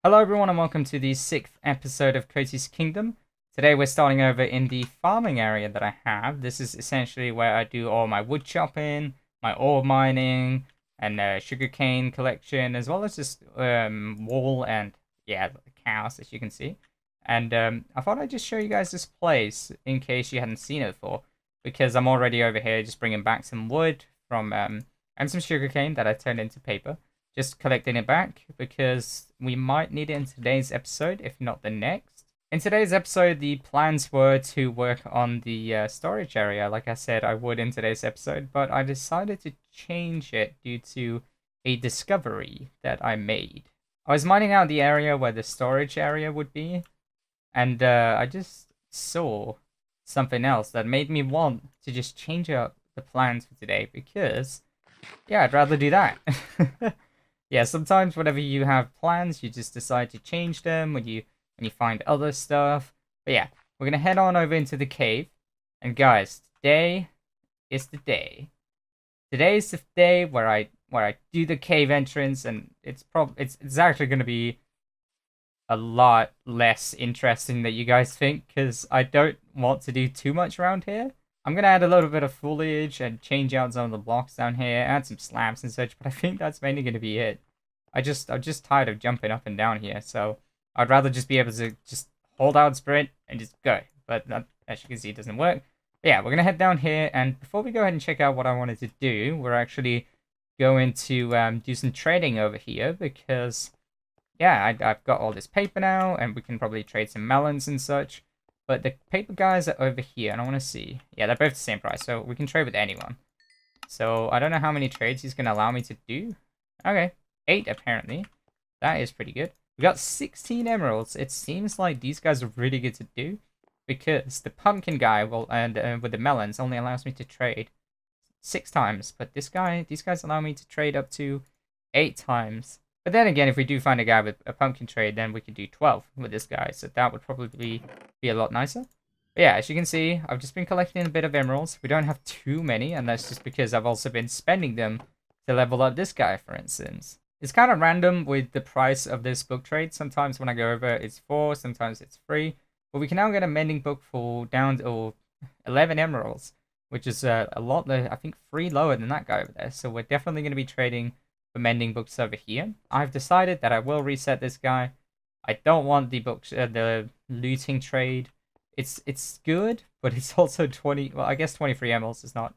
Hello everyone and welcome to the 6th episode of Kotie's Kingdom. Today we're starting over in the farming area that I have. This is essentially where I do all my wood chopping, my ore mining, and sugarcane collection, as well as just wool and, yeah, cows, as you can see. And I thought I'd just show you guys this place in case you hadn't seen it before, because I'm already over here just bringing back some wood from and some sugarcane that I turned into paper. Just collecting it back because we might need it in today's episode, if not the next. In today's episode, the plans were to work on the storage area. Like I said, I would in today's episode, but I decided to change it due to a discovery that I made. I was mining out the area where the storage area would be, and I just saw something else that made me want to just change up the plans for today because, yeah, I'd rather do that. Yeah, sometimes whenever you have plans, you just decide to change them when you find other stuff. But yeah, we're gonna head on over into the cave. And guys, today is the day. Today is the day where I do the cave entrance, and it's actually gonna be a lot less interesting than you guys think, because I don't want to do too much around here. I'm gonna add a little bit of foliage and change out some of the blocks down here, add some slabs and such, but I think that's mainly gonna be it. I'm just tired of jumping up and down here, so I'd rather just be able to just hold out sprint and just go. But that, as you can see, it doesn't work. But yeah, we're gonna head down here, and before we go ahead and check out what I wanted to do, we're actually going to do some trading over here because, yeah, I've got all this paper now, and we can probably trade some melons and such. But the paper guys are over here, and I want to see. Yeah, they're both the same price, so we can trade with anyone. So I don't know how many trades he's gonna allow me to do. Okay. 8 apparently. That is pretty good. We got 16 emeralds. It seems like these guys are really good to do because the pumpkin guy will and with the melons only allows me to trade 6 times, but these guys allow me to trade up to 8 times. But then again, if we do find a guy with a pumpkin trade, then we could do 12 with this guy, so that would probably be a lot nicer. But yeah, as you can see, I've just been collecting a bit of emeralds. We don't have too many, and that's just because I've also been spending them to level up this guy, for instance. It's kind of random with the price of this book trade. Sometimes when I go over, it's 4, sometimes it's 3. But we can now get a mending book for down to 11 emeralds, which is a lot, I think 3 lower than that guy over there. So we're definitely going to be trading for mending books over here. I've decided that I will reset this guy. I don't want the books, the looting trade. It's good, but it's also 20. Well, I guess 23 emeralds is not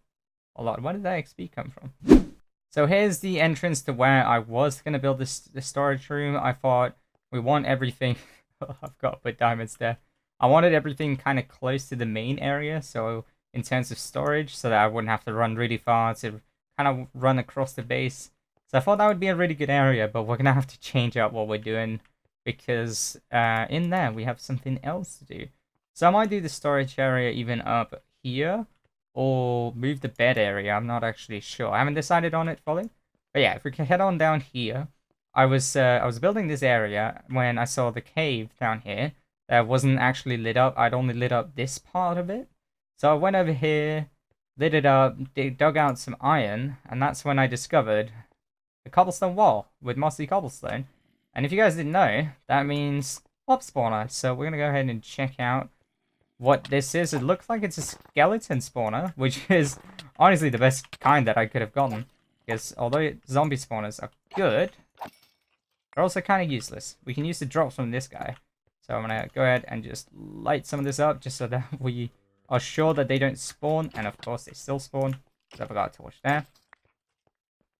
a lot. Where did that XP come from? So here's the entrance to where I was going to build this storage room. I thought we want everything. I've got to put diamonds there. I wanted everything kind of close to the main area. So in terms of storage, so that I wouldn't have to run really far to kind of run across the base. So I thought that would be a really good area, but we're going to have to change up what we're doing because in there we have something else to do. So I might do the storage area even up here, or move the bed area. I'm not actually sure. I haven't decided on it fully. But yeah, if we can head on down here, I was building this area when I saw the cave down here that wasn't actually lit up. I'd only lit up this part of it. So I went over here, lit it up, dug out some iron, and that's when I discovered the cobblestone wall with mossy cobblestone. And if you guys didn't know, that means mob spawner. So we're gonna go ahead and check out what this is. It looks like it's a skeleton spawner, which is honestly the best kind that I could have gotten. Because although zombie spawners are good, they're also kind of useless. We can use the drops from this guy. So I'm going to go ahead and just light some of this up just so that we are sure that they don't spawn. And of course they still spawn, because I forgot a torch there.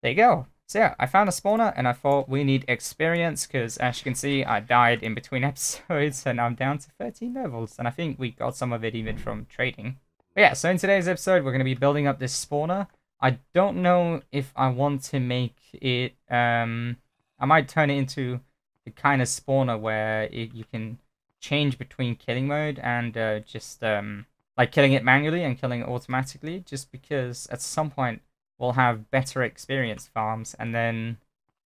There you go. So yeah, I found a spawner and I thought we need experience because as you can see, I died in between episodes and I'm down to 13 levels. And I think we got some of it even from trading. But yeah, so in today's episode, we're going to be building up this spawner. I don't know if I want to make it, I might turn it into the kind of spawner where you can change between killing mode and just like killing it manually and killing it automatically, just because at some point we'll have better experience farms, and then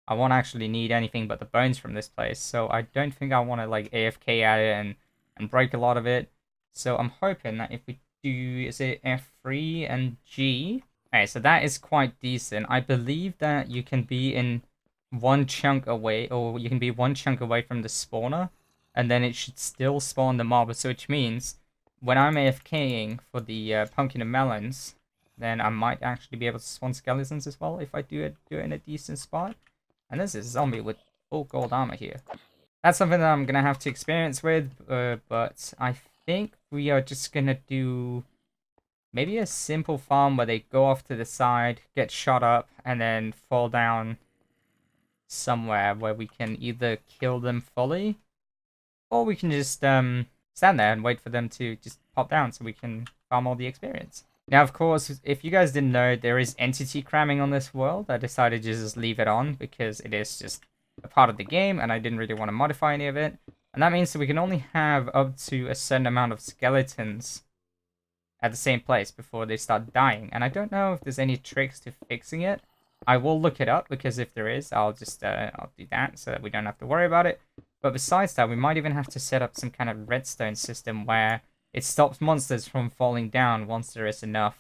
I won't actually need anything but the bones from this place. So I don't think I want to like AFK at it and break a lot of it. So I'm hoping that if we do, is it F3 and G? Okay, so that is quite decent. I believe that you can be in one chunk away, or you can be one chunk away from the spawner, and then it should still spawn the mob. So which means when I'm AFKing for the pumpkin and melons, then I might actually be able to spawn skeletons as well if I do it in a decent spot. And there's a zombie with full gold armor here. That's something that I'm gonna have to experience with, but I think we are just gonna do maybe a simple farm where they go off to the side, get shot up, and then fall down somewhere where we can either kill them fully, or we can just stand there and wait for them to just pop down so we can farm all the experience. Now, of course, if you guys didn't know, there is entity cramming on this world. I decided to just leave it on because it is just a part of the game and I didn't really want to modify any of it. And that means that we can only have up to a certain amount of skeletons at the same place before they start dying. And I don't know if there's any tricks to fixing it. I will look it up because if there is, I'll just I'll do that so that we don't have to worry about it. But besides that, we might even have to set up some kind of redstone system where it stops monsters from falling down once there is enough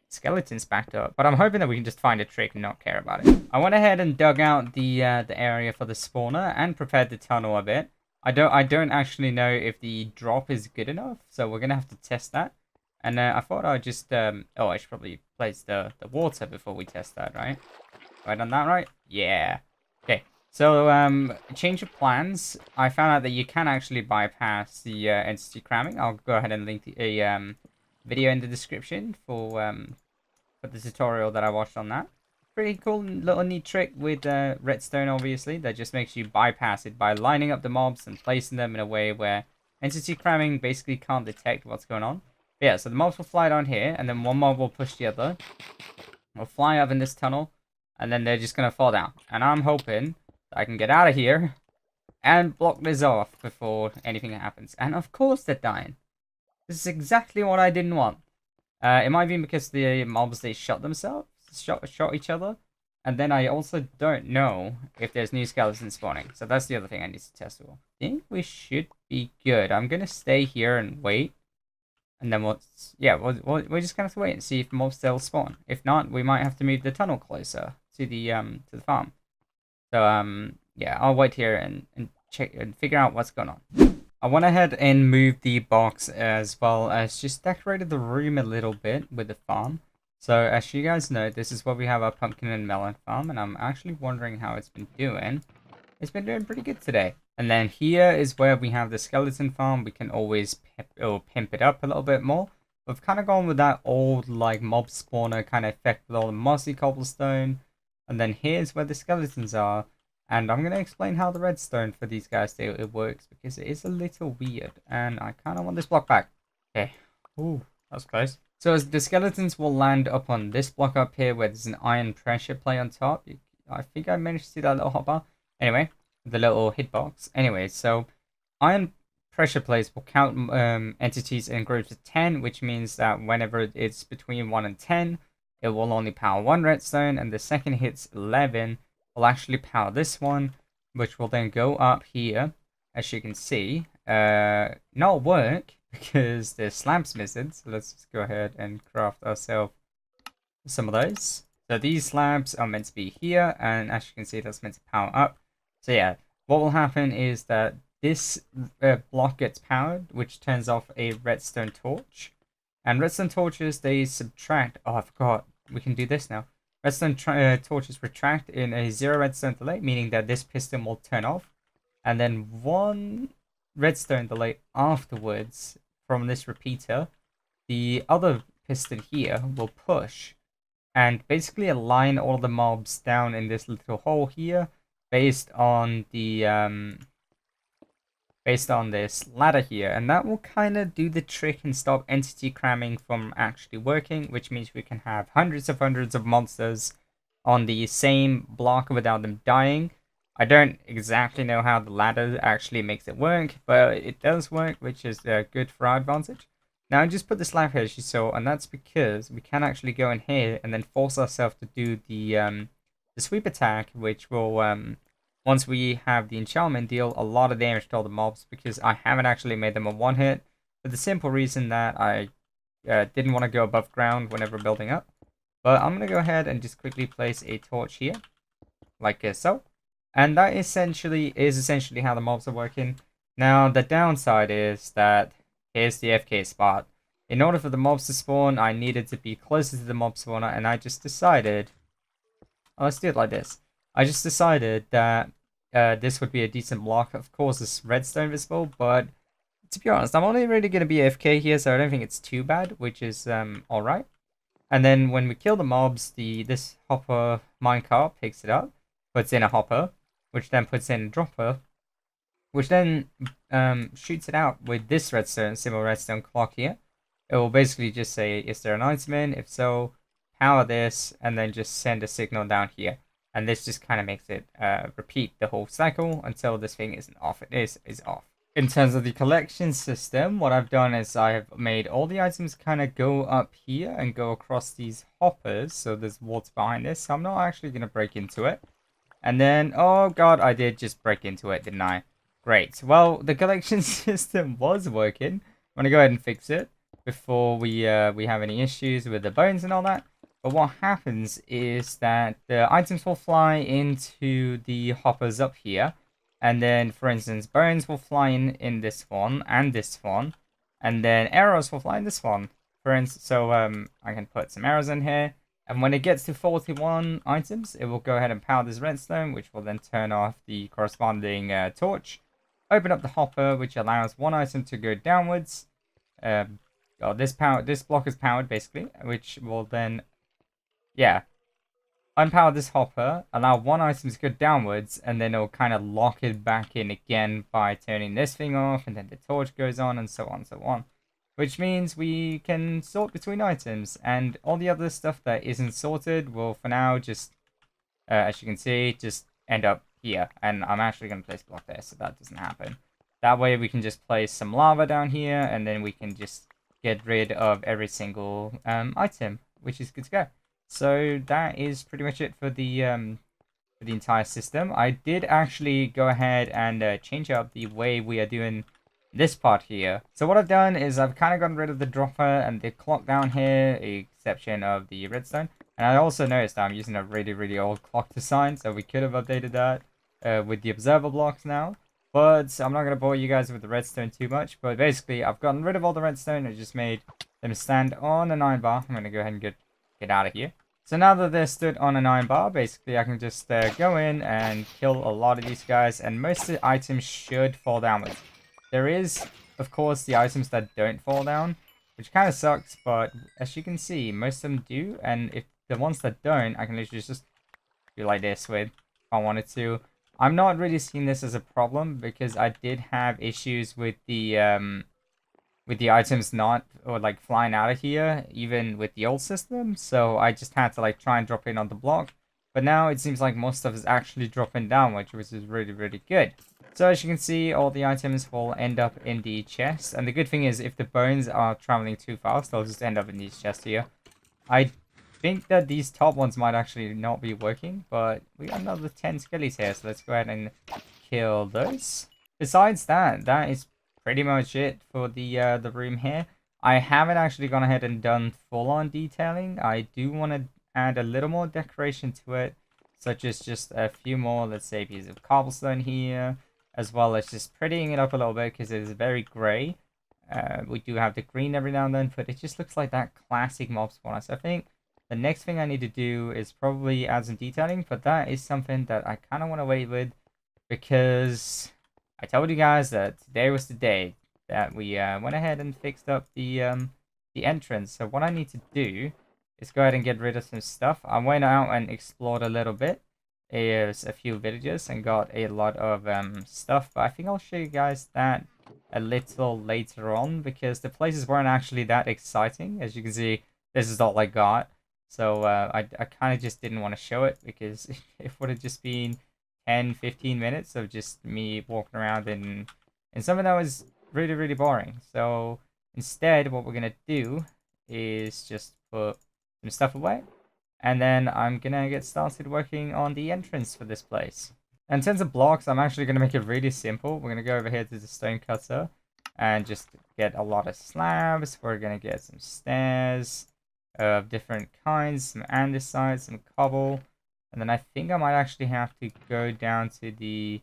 skeletons backed up. But I'm hoping that we can just find a trick and not care about it. I went ahead and dug out the area for the spawner and prepared the tunnel a bit. I don't actually know if the drop is good enough, so we're gonna have to test that. And I thought I'd just oh, I should probably place the water before we test that, right? Have I done that right? Yeah. Okay. So change of plans. I found out that you can actually bypass the entity cramming. I'll go ahead and link a video in the description for the tutorial that I watched on that. Pretty cool little neat trick with redstone, obviously, that just makes you bypass it by lining up the mobs and placing them in a way where entity cramming basically can't detect what's going on. But yeah, so the mobs will fly down here, and then one mob will push the other. We'll fly up in this tunnel, and then they're just going to fall down. And I'm hoping that I can get out of here and block this off before anything happens. And of course they're dying. This is exactly what I didn't want. It might be because the mobs, they shot themselves, shot each other. And then I also don't know if there's new skeletons spawning. So that's the other thing I need to test for. I think we should be good. I'm going to stay here and wait. And then we're just gonna have to wait and see if mobs still spawn. If not, we might have to move the tunnel closer to the farm. So yeah, I'll wait here and check and figure out what's going on. I went ahead and moved the box as well as just decorated the room a little bit with the farm. So as you guys know, this is where we have our pumpkin and melon farm, and I'm actually wondering how it's been doing. It's been doing pretty good today. And then here is where we have the skeleton farm. We can always pimp it up a little bit more. We've kind of gone with that old like mob spawner kind of effect with all the mossy cobblestone. And then here's where the skeletons are. And I'm going to explain how the redstone for these guys it works because it is a little weird. And I kind of want this block back. Okay. Ooh, that's close. So as the skeletons will land up on this block up here where there's an iron pressure plate on top. I think I managed to see that little hotbar. Anyway. The little hitbox. Anyway, so iron pressure plates will count entities in groups of 10, which means that whenever it's between 1 and 10, it will only power one redstone, and the second hits 11 will actually power this one, which will then go up here, as you can see. Not work, because the slabs missing, so let's just go ahead and craft ourselves some of those. So these slabs are meant to be here, and as you can see, that's meant to power up. So yeah, what will happen is that this block gets powered, which turns off a redstone torch. And redstone torches, they subtract... Oh, I forgot. We can do this now. Redstone torches retract in a 0 redstone delay, meaning that this piston will turn off. And then 1 redstone delay afterwards from this repeater, the other piston here will push. And basically align all the mobs down in this little hole here. Based on the based on this ladder here, and that will kind of do the trick and stop entity cramming from actually working, which means we can have hundreds of monsters on the same block without them dying. I don't exactly know how the ladder actually makes it work, but it does work, which is good for our advantage. Now I just put the slab here as you saw, and that's because we can actually go in here and then force ourselves to do the sweep attack, which will, once we have the enchantment, deal a lot of damage to all the mobs, because I haven't actually made them a one-hit, for the simple reason that I didn't want to go above ground whenever building up. But I'm going to go ahead and just quickly place a torch here. like so. And that essentially how the mobs are working. Now, the downside is that here's the FK spot. In order for the mobs to spawn, I needed to be closer to the mob spawner, and I just decided, oh, let's do it like this. I just decided that this would be a decent block. Of course, it's redstone visible, but to be honest, I'm only really going to be AFK here, so I don't think it's too bad, which is alright. And then when we kill the mobs, this hopper minecart picks it up, puts in a hopper, which then puts in a dropper, which then shoots it out with this redstone, simple redstone clock here. It will basically just say, is there an item in? If so, power this, and then just send a signal down here. And this just kind of makes it repeat the whole cycle until this thing isn't off. It is off. In terms of the collection system, what I've done is I have made all the items kind of go up here and go across these hoppers. So there's water behind this. So I'm not actually going to break into it. And then, oh god, I did just break into it, didn't I? Great. Well, the collection system was working. I'm going to go ahead and fix it before we have any issues with the bones and all that. But what happens is that the items will fly into the hoppers up here. And then, for instance, bones will fly in this one and this one. And then arrows will fly in this one. For instance, so I can put some arrows in here. And when it gets to 41 items, it will go ahead and power this redstone, which will then turn off the corresponding torch. Open up the hopper, which allows one item to go downwards. This block is powered, basically, which will then, yeah, unpower this hopper, allow one item to go downwards, and then it'll kind of lock it back in again by turning this thing off, and then the torch goes on, and so on and so on. Which means we can sort between items, and all the other stuff that isn't sorted will, for now, just, as you can see, just end up here. And I'm actually going to place a block there, so that doesn't happen. That way we can just place some lava down here, and then we can just get rid of every single item, which is good to go. So that is pretty much it for the entire system. I did actually go ahead and change up the way we are doing this part here. So what I've done is I've kind of gotten rid of the dropper and the clock down here, exception of the redstone. And I also noticed that I'm using a really, really old clock design, so we could have updated that with the observer blocks now. But I'm not going to bore you guys with the redstone too much. But basically, I've gotten rid of all the redstone. I just made them stand on an iron bar. I'm going to go ahead and get out of here. So now that they're stood on an iron bar, basically I can just go in and kill a lot of these guys. And most of the items should fall downwards. There is, of course, the items that don't fall down, which kind of sucks. But as you can see, most of them do. And if the ones that don't, I can literally just do like this with if I wanted to. I'm not really seeing this as a problem because I did have issues with the items not or like flying out of here, even with the old system. So I just had to like try and drop in on the block. But now it seems like most stuff is actually dropping down, which is really, really good. So as you can see, all the items will end up in the chest. And the good thing is if the bones are traveling too fast, they'll just end up in these chests here. I think that these top ones might actually not be working, but we got another 10 skellies here, so let's go ahead and kill those. Besides that, that is pretty much it for the room here. I haven't actually gone ahead and done full-on detailing. I do want to add a little more decoration to it, such as just a few more, let's say, pieces of cobblestone here, as well as just prettying it up a little bit because it is very grey. We do have the green every now and then, but it just looks like that classic mob spawner. So I think the next thing I need to do is probably add some detailing, but that is something that I kind of want to wait with because I told you guys that today was the day that we went ahead and fixed up the entrance. So what I need to do is go ahead and get rid of some stuff. I went out and explored a little bit. There's a few villages and got a lot of stuff, but I think I'll show you guys that a little later on because the places weren't actually that exciting. As you can see, this is all I got. So I kind of just didn't want to show it because it would have just been 10-15 minutes of just me walking around in something that was really, really boring. So instead, what we're going to do is just put some stuff away. And then I'm going to get started working on the entrance for this place. And in terms of blocks, I'm actually going to make it really simple. We're going to go over here to the stone cutter and just get a lot of slabs. We're going to get some stairs of different kinds, some andesite, some cobble. And then I think I might actually have to go down to the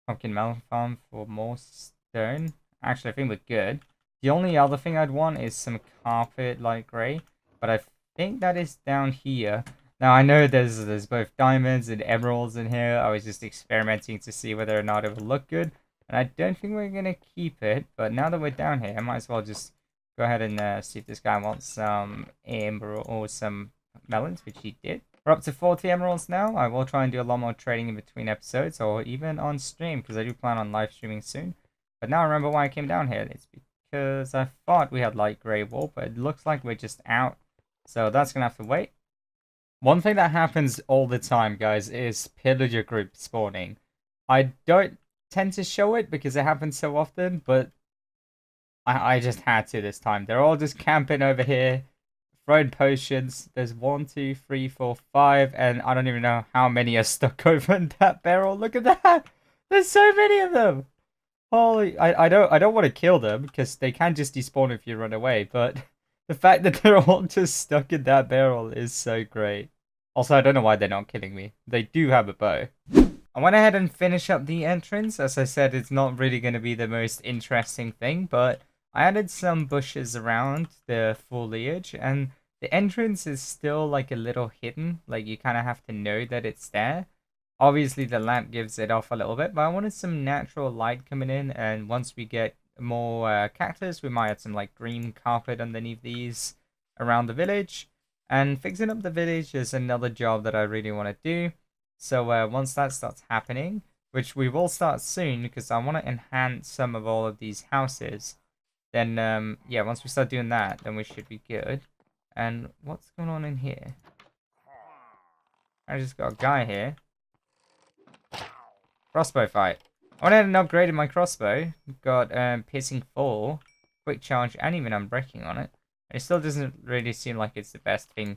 pumpkin melon farm for more stone. Actually, I think we're good. The only other thing I'd want is some carpet light gray, but I think that is down here. Now I know there's both diamonds and emeralds in here. I was just experimenting to see whether or not it would look good, and I don't think we're gonna keep it. But now that we're down here, I might as well just go ahead and see if this guy wants some amber or some melons, which he did. We're up to 40 emeralds now. I will try and do a lot more trading in between episodes or even on stream because I do plan on live streaming soon. But now I remember why I came down here. It's because I thought we had light grey wool, but it looks like we're just out. So that's going to have to wait. One thing that happens all the time, guys, is pillager group spawning. I don't tend to show it because it happens so often, but I just had to this time. They're all just camping over here, throwing potions. There's 1, 2, 3, 4, 5, and I don't even know how many are stuck over in that barrel. Look at that! There's so many of them. Holy, I don't want to kill them because they can just despawn if you run away. But the fact that they're all just stuck in that barrel is so great. Also, I don't know why they're not killing me. They do have a bow. I went ahead and finished up the entrance. As I said, it's not really going to be the most interesting thing, but I added some bushes around the foliage, and the entrance is still like a little hidden. Like you kind of have to know that it's there. Obviously, the lamp gives it off a little bit, but I wanted some natural light coming in, and once we get more cactus, we might add some like green carpet underneath these around the village. And fixing up the village is another job that I really want to do. So once that starts happening, which we will start soon because I want to enhance some of all of these houses, then yeah, once we start doing that, then we should be good. And what's going on in here? I just got a guy here. Crossbow fight. I went ahead and upgraded my crossbow. Got piercing 4, quick charge, and even unbreaking on it. It still doesn't really seem like it's the best thing.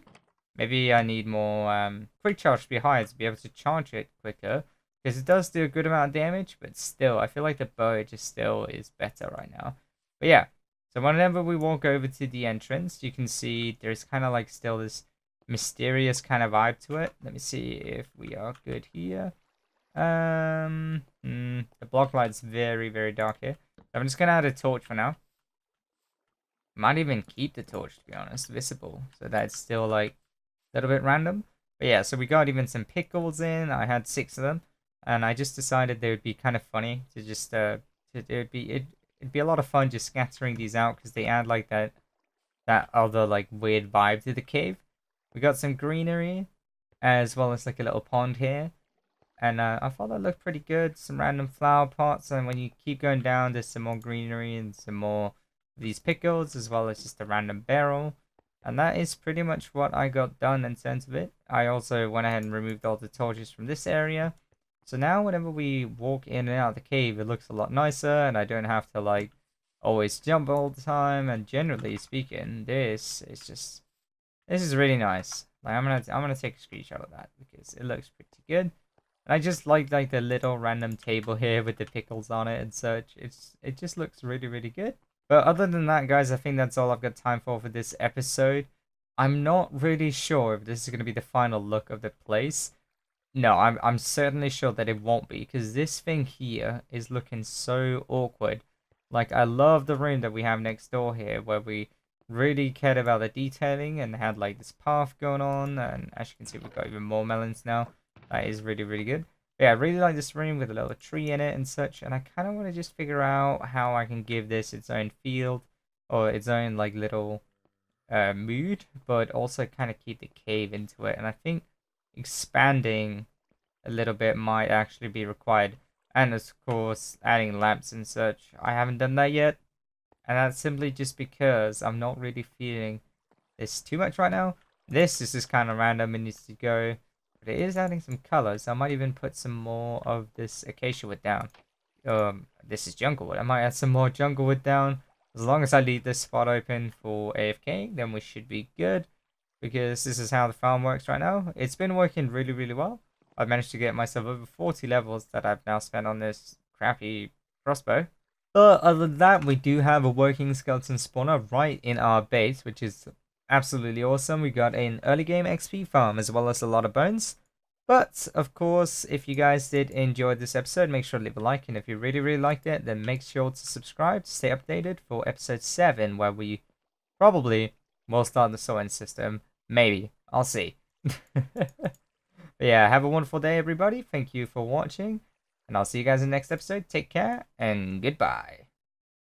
Maybe I need more quick charge to be higher to be able to charge it quicker. Because it does do a good amount of damage, but still, I feel like the bow just still is better right now. But yeah, so whenever we walk over to the entrance, you can see there's kind of like still this mysterious kind of vibe to it. Let me see if we are good here. The block light's very, very dark here. I'm just gonna add a torch for now. Might even keep the torch, to be honest, visible, so that it's still like a little bit random. But yeah, so we got even some pickles in. I had 6 of them, and I just decided they would be kind of funny to just it'd be a lot of fun just scattering these out because they add like that other like weird vibe to the cave. We got some greenery as well as like a little pond here. And I thought that looked pretty good. Some random flower pots. And when you keep going down, there's some more greenery and some more of these pickles, as well as just a random barrel. And that is pretty much what I got done in terms of it. I also went ahead and removed all the torches from this area. So now whenever we walk in and out of the cave, it looks a lot nicer. And I don't have to like always jump all the time. And generally speaking, this is really nice. Like I'm gonna take a screenshot of that because it looks pretty good. I just like the little random table here with the pickles on it and such. It just looks really, really good. But other than that, guys, I think that's all I've got time for this episode. I'm not really sure if this is going to be the final look of the place. No, I'm certainly sure that it won't be because this thing here is looking so awkward. Like I love the room that we have next door here where we really cared about the detailing and had like this path going on, and as you can see we've got even more melons now. That is really, really good. But yeah, I really like this room with a little tree in it and such. And I kind of want to just figure out how I can give this its own field or its own like little mood, but also kind of keep the cave into it. And I think expanding a little bit might actually be required. And of course, adding lamps and such. I haven't done that yet. And that's simply just because I'm not really feeling this too much right now. This is just kind of random and needs to go. But it is adding some color, so I might even put some more of this acacia wood down. This is jungle wood. I might add some more jungle wood down. As long as I leave this spot open for AFK, then we should be good. Because this is how the farm works right now. It's been working really, really well. I've managed to get myself over 40 levels that I've now spent on this crappy crossbow. But other than that, we do have a working skeleton spawner right in our base, which is absolutely awesome. We got an early game XP farm as well as a lot of bones. But of course, if you guys did enjoy this episode, make sure to leave a like, and if you really liked it, then make sure to subscribe to stay updated for episode 7, where we probably will start the sorting system. Maybe. I'll see. But yeah, have a wonderful day, everybody. Thank you for watching, and I'll see you guys in the next episode. Take care, and goodbye.